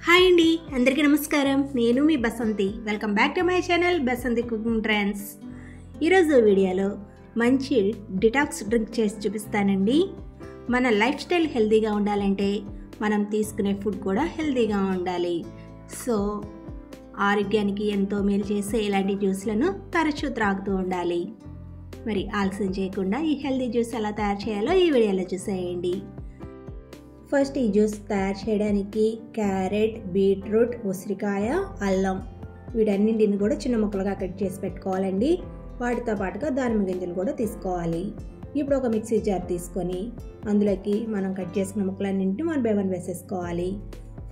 Hi అండి, అందరికీ నమస్కారం. నేను మీ Basanti. Welcome back to my channel Basanti cooking trends. ఈరోజు వీడియోలో మంచి డిటాక్స్ డ్రింక్ చేసి చూపిస్తానండి. మన లైఫ్ స్టైల్ హెల్తీగా ఉండాలంటే మనం తీసుకునే ఫుడ్ కూడా హెల్తీగా ఉండాలి. సో ఆరోగ్యానికి ఎంతో మేలు చేసే ఇలాంటి జ్యూస్లను తరచూ త్రాగుతూ ఉండాలి. మరి ఆలస్యం చేయకుండా ఈ హెల్తీ జ్యూస్ ఎలా తయారు చేయాలో ఈ వీడియోలో చూసేయండి. ఫస్ట్ ఈ జ్యూస్ తయారు చేయడానికి క్యారెట్, బీట్రూట్, ఉసిరికాయ, అల్లం వీటన్నింటిని కూడా చిన్న ముక్కలుగా కట్ చేసి పెట్టుకోవాలండి. వాటితో పాటుగా దానిమ్మ గింజలు కూడా తీసుకోవాలి. ఇప్పుడు ఒక మిక్సీ జార్ తీసుకొని అందులోకి మనం కట్ చేసుకున్న ముక్కలన్నింటినీ 1 by 1 వేసేసుకోవాలి.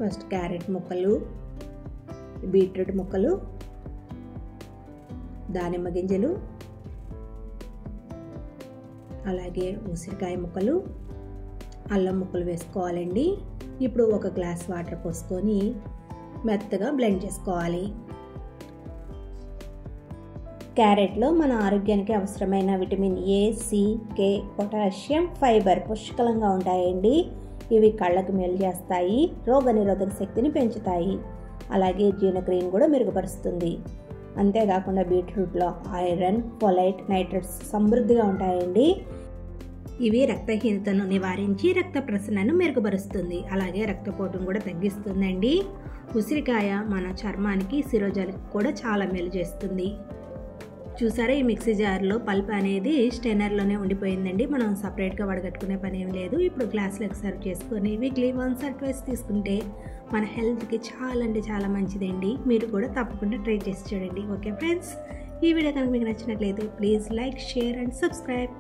ఫస్ట్ క్యారెట్ ముక్కలు, బీట్రూట్ ముక్కలు, దానిమ్మ గింజలు, అలాగే ఉసిరికాయ ముక్కలు, అల్లం ముక్కలు వేసుకోవాలండి. ఇప్పుడు ఒక గ్లాస్ వాటర్ పోసుకొని మెత్తగా బ్లెండ్ చేసుకోవాలి. క్యారెట్లో మన ఆరోగ్యానికి అవసరమైన vitamin A, C, K, potassium, fibre పుష్కలంగా ఉంటాయండి. ఇవి కళ్ళకు మేలు చేస్తాయి, రోగనిరోధక శక్తిని పెంచుతాయి, అలాగే జీర్ణక్రియను కూడా మెరుగుపరుస్తుంది. అంతేకాకుండా బీట్రూట్లో ఐరన్, ఫోలైట్, నైట్రేట్స్ సమృద్ధిగా ఉంటాయండి. ఇవి రక్తహీనతను నివారించి రక్త ప్రసరణను మెరుగుపరుస్తుంది, అలాగే రక్తపోటును కూడా తగ్గిస్తుందండి. ఉసిరికాయ మన చర్మానికి, శిరోజాలకు కూడా చాలా మేలు చేస్తుంది. చూసారా, ఈ మిక్సీ జార్లో పల్ప్ అనేది స్టెయినర్లోనే ఉండిపోయిందండి. మనం సపరేట్గా వడగట్టుకునే పని ఏం లేదు. ఇప్పుడు గ్లాసులకు సర్వ్ చేసుకొని వీక్లీ 1 or 2 తీసుకుంటే మన హెల్త్కి చాలా అంటే చాలా మంచిదండి. మీరు కూడా తప్పకుండా ట్రై చేసి చూడండి. ఓకే ఫ్రెండ్స్, ఈ వీడియో కనుక మీకు నచ్చినట్లయితే please like, share and subscribe.